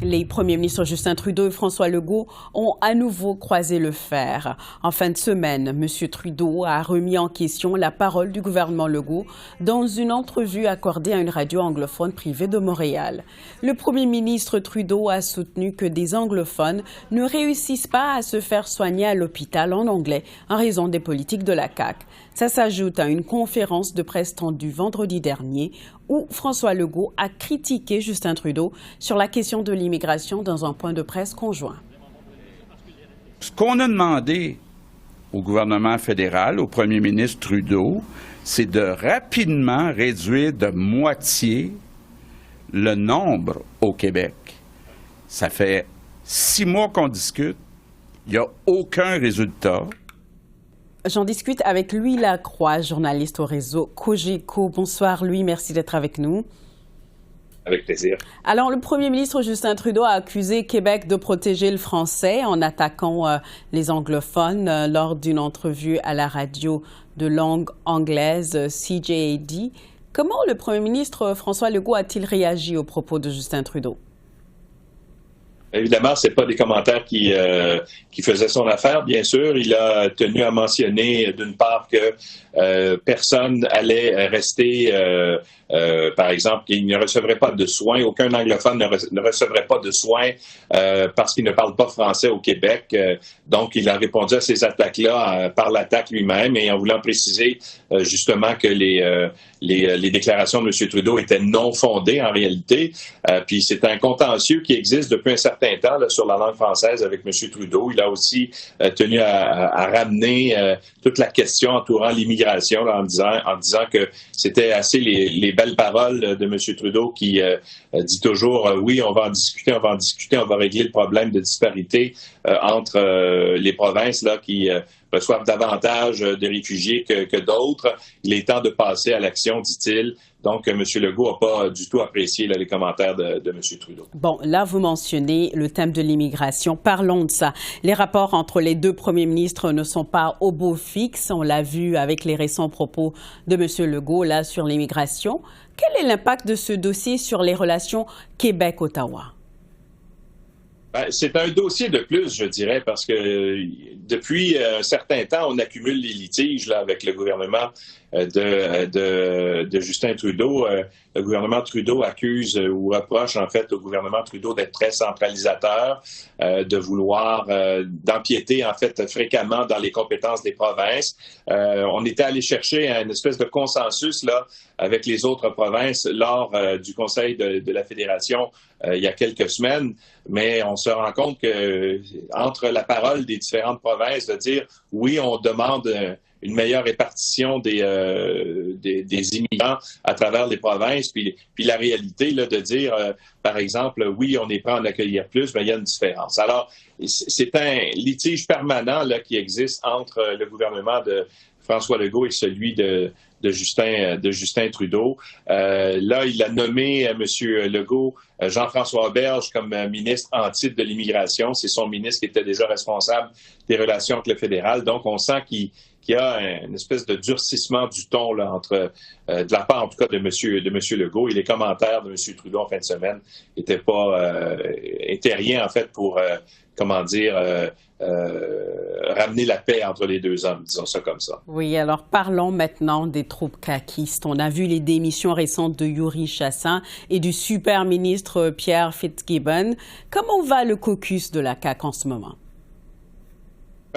Les premiers ministres Justin Trudeau et François Legault ont à nouveau croisé le fer. En fin de semaine, M. Trudeau a remis en question la parole du gouvernement Legault dans une entrevue accordée à une radio anglophone privée de Montréal. Le premier ministre Trudeau a soutenu que des anglophones ne réussissent pas à se faire soigner à l'hôpital en anglais en raison des politiques de la CAQ. Ça s'ajoute à une conférence de presse tendue vendredi dernier où François Legault a critiqué Justin Trudeau sur la question de l'immigration dans un point de presse conjoint. Ce qu'on a demandé au gouvernement fédéral, au premier ministre Trudeau, c'est de rapidement réduire de moitié le nombre au Québec. Ça fait 6 mois qu'on discute, il n'y a aucun résultat. J'en discute avec Louis Lacroix, journaliste au réseau Cogeco. Bonsoir Louis, merci d'être avec nous. Avec plaisir. Alors, le premier ministre Justin Trudeau a accusé Québec de protéger le français en attaquant les anglophones lors d'une entrevue à la radio de langue anglaise CJAD. Comment le premier ministre François Legault a-t-il réagi aux propos de Justin Trudeau? Évidemment, ce n'est pas des commentaires qui faisaient son affaire, bien sûr. Il a tenu à mentionner, d'une part, que personne allait rester, par exemple, qu'il ne recevrait pas de soins, aucun anglophone ne recevrait pas de soins parce qu'il ne parle pas français au Québec. Donc, il a répondu à ces attaques-là par l'attaque lui-même et en voulant préciser justement que les déclarations de M. Trudeau étaient non fondées en réalité. Puis c'est un contentieux qui existe depuis un certain temps là, sur la langue française avec M. Trudeau. Il a aussi tenu à ramener toute la question entourant l'immigration là, en disant que c'était assez les belles paroles de M. Trudeau qui dit toujours oui, on va en discuter, on va régler le problème de disparité entre les provinces là qui reçoivent davantage de réfugiés que d'autres. Il est temps de passer à l'action, dit-il. Donc, M. Legault n'a pas du tout apprécié là, les commentaires de M. Trudeau. Bon, là, vous mentionnez le thème de l'immigration. Parlons de ça. Les rapports entre les deux premiers ministres ne sont pas au beau fixe. On l'a vu avec les récents propos de M. Legault là, sur l'immigration. Quel est l'impact de ce dossier sur les relations Québec-Ottawa? C'est un dossier de plus, je dirais, parce que depuis un certain temps, on accumule les litiges là, avec le gouvernement de Justin Trudeau. Le gouvernement Trudeau accuse ou reproche en fait au gouvernement Trudeau d'être très centralisateur, de vouloir d'empiéter en fait fréquemment dans les compétences des provinces. On était allé chercher une espèce de consensus là avec les autres provinces lors du Conseil de la Fédération il y a quelques semaines, mais on se rend compte que entre la parole des différentes provinces de dire oui, on demande une meilleure répartition des immigrants à travers les provinces, puis la réalité là, de dire, par exemple, oui, on est prêt à en accueillir plus, mais il y a une différence. Alors, c'est un litige permanent là, qui existe entre le gouvernement de François Legault et celui de Justin Trudeau. Là, il a nommé M. Legault Jean-François Berge comme ministre en titre de l'immigration. C'est son ministre qui était déjà responsable des relations avec le fédéral. Donc, on sent qu'il y a une espèce de durcissement du ton là, entre de la part en tout cas de M. Legault, et les commentaires de M. Trudeau en fin de semaine étaient rien en fait pour ramener la paix entre les deux hommes, disons ça comme ça. Oui, alors parlons maintenant des troupes caquistes. On a vu les démissions récentes de Yuri Chassin et du super ministre Pierre Fitzgibbon. Comment va le caucus de la CAQ en ce moment?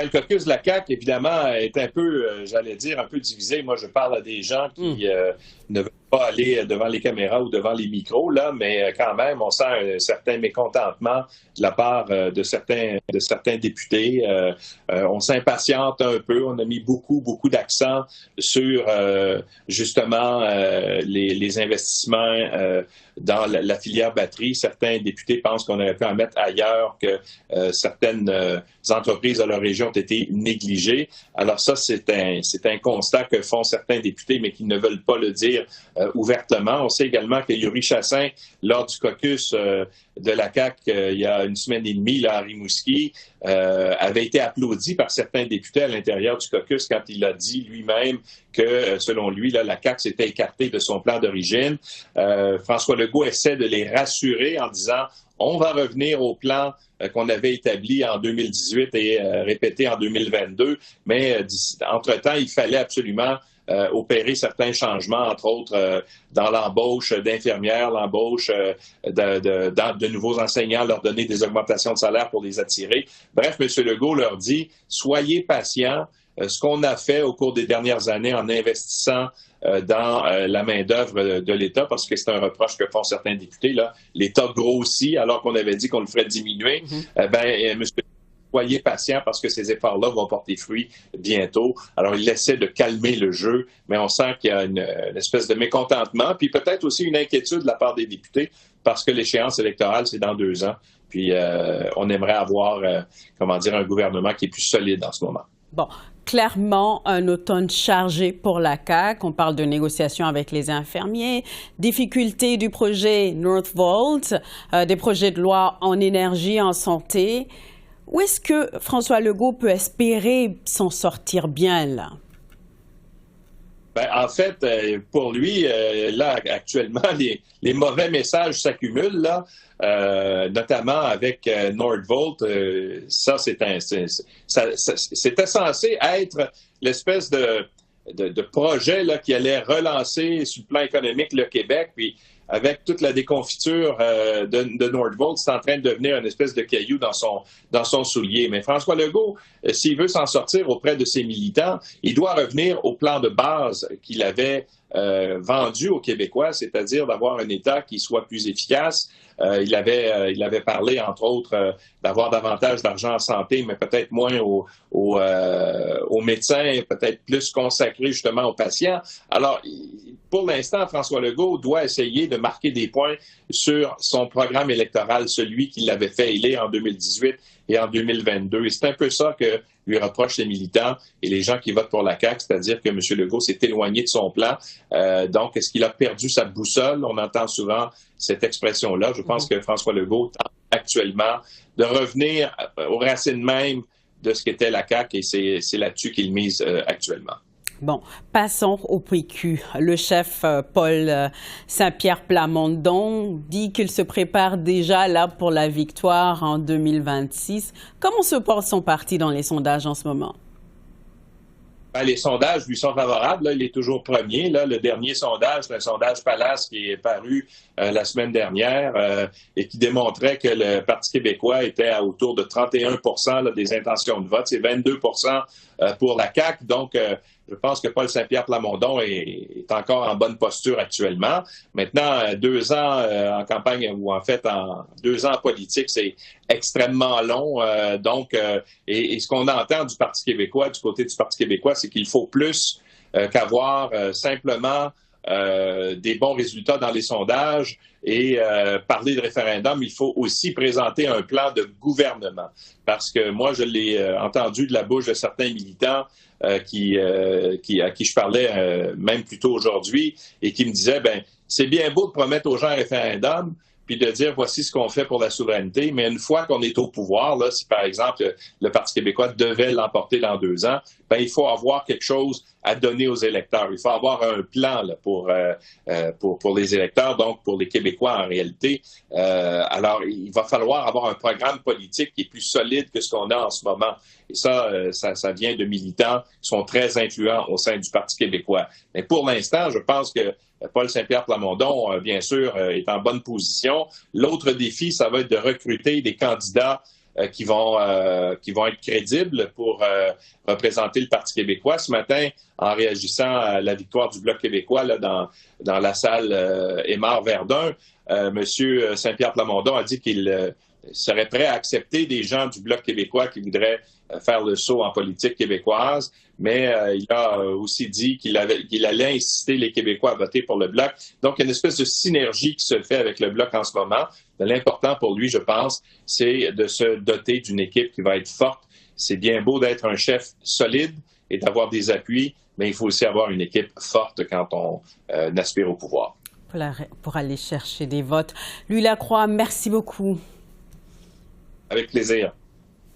Le caucus de la CAQ, évidemment, est un peu, un peu divisé. Moi, je parle à des gens qui ne veulent pas aller devant les caméras ou devant les micros, là, mais quand même, on sent un certain mécontentement de la part de certains députés. On s'impatiente un peu. On a mis beaucoup d'accent sur, justement, les investissements dans la filière batterie. Certains députés pensent qu'on aurait pu en mettre ailleurs, que certaines entreprises de leur région ont été négligées. Alors ça, c'est un constat que font certains députés, mais qui ne veulent pas le dire ouvertement. On sait également que Yuri Chassin, lors du caucus de la CAQ il y a une semaine et demie là, à Rimouski, avait été applaudi par certains députés à l'intérieur du caucus quand il a dit lui-même que, selon lui, là, la CAQ s'était écartée de son plan d'origine. François Legault essaie de les rassurer en disant on va revenir au plan qu'on avait établi en 2018 et répété en 2022, mais entre-temps, il fallait absolument opérer certains changements, entre autres dans l'embauche d'infirmières, l'embauche de nouveaux enseignants, leur donner des augmentations de salaire pour les attirer. Bref, M. Legault leur dit, soyez patients. Ce qu'on a fait au cours des dernières années en investissant dans la main-d'œuvre de l'État, parce que c'est un reproche que font certains députés, là, l'État grossit alors qu'on avait dit qu'on le ferait diminuer. Monsieur, soyez patient parce que ces efforts-là vont porter fruit bientôt. Alors, il essaie de calmer le jeu, mais on sent qu'il y a une espèce de mécontentement, puis peut-être aussi une inquiétude de la part des députés, parce que l'échéance électorale, c'est dans 2 ans. Puis, on aimerait avoir, un gouvernement qui est plus solide en ce moment. Bon, clairement, un automne chargé pour la CAQ. On parle de négociations avec les infirmiers, difficultés du projet Northvolt, des projets de loi en énergie, en santé. Où est-ce que François Legault peut espérer s'en sortir bien, là? En fait, pour lui, là, actuellement, les mauvais messages s'accumulent, là, notamment avec Northvolt. Ça, c'était censé être l'espèce de projet là, qui allait relancer sur le plan économique le Québec. Puis, avec toute la déconfiture de Northvolt, c'est en train de devenir une espèce de caillou dans son soulier. Mais François Legault, s'il veut s'en sortir auprès de ses militants, il doit revenir au plan de base qu'il avait vendu aux Québécois, c'est-à-dire d'avoir un État qui soit plus efficace. Il avait parlé, entre autres, d'avoir davantage d'argent en santé, mais peut-être moins aux médecins, peut-être plus consacré justement aux patients. Alors, pour l'instant, François Legault doit essayer de marquer des points sur son programme électoral, celui qu'il avait fait élire en 2018 et en 2022. Et c'est un peu ça que lui reprochent les militants et les gens qui votent pour la CAQ, c'est-à-dire que M. Legault s'est éloigné de son plan. Donc, est-ce qu'il a perdu sa boussole? On entend souvent cette expression-là. Je pense que François Legault tente actuellement de revenir aux racines même de ce qu'était la CAQ et c'est là-dessus qu'il mise actuellement. Bon, passons au PQ. Le chef Paul Saint-Pierre Plamondon dit qu'il se prépare déjà là pour la victoire en 2026. Comment se porte son parti dans les sondages en ce moment? Les sondages lui sont favorables. Là, il est toujours premier. Là, le dernier sondage, c'est un sondage Palace qui est paru la semaine dernière et qui démontrait que le Parti québécois était à autour de 31% là, des intentions de vote. C'est 22% pour la CAQ. Donc, je pense que Paul Saint-Pierre Plamondon est encore en bonne posture actuellement. Maintenant, 2 ans en campagne, ou en fait, 2 ans en politique, c'est extrêmement long. Et ce qu'on entend du Parti québécois, du côté du Parti québécois, c'est qu'il faut plus qu'avoir simplement des bons résultats dans les sondages et parler de référendum. Il faut aussi présenter un plan de gouvernement. Parce que moi, je l'ai entendu de la bouche de certains militants à qui je parlais même plus tôt aujourd'hui et qui me disaient, c'est bien beau de promettre aux gens un référendum, puis de dire voici ce qu'on fait pour la souveraineté, mais une fois qu'on est au pouvoir, là, si par exemple le Parti québécois devait l'emporter dans 2 ans, il faut avoir quelque chose à donner aux électeurs. Il faut avoir un plan là, pour les électeurs, donc pour les Québécois en réalité. Alors, il va falloir avoir un programme politique qui est plus solide que ce qu'on a en ce moment. Et ça vient de militants qui sont très influents au sein du Parti québécois. Mais pour l'instant, je pense que Paul Saint-Pierre Plamondon, bien sûr, est en bonne position. L'autre défi, ça va être de recruter des candidats qui vont être crédibles pour représenter le Parti québécois. Ce matin, en réagissant à la victoire du Bloc québécois là, dans la salle Aymar-Verdun, M. Saint-Pierre Plamondon a dit qu'il serait prêt à accepter des gens du Bloc québécois qui voudraient faire le saut en politique québécoise, mais il a aussi dit qu'il allait inciter les Québécois à voter pour le Bloc. Donc, il y a une espèce de synergie qui se fait avec le Bloc en ce moment. L'important pour lui, je pense, c'est de se doter d'une équipe qui va être forte. C'est bien beau d'être un chef solide, et d'avoir des appuis, mais il faut aussi avoir une équipe forte quand on aspire au pouvoir. Pour aller chercher des votes. Louis Lacroix, merci beaucoup. Avec plaisir.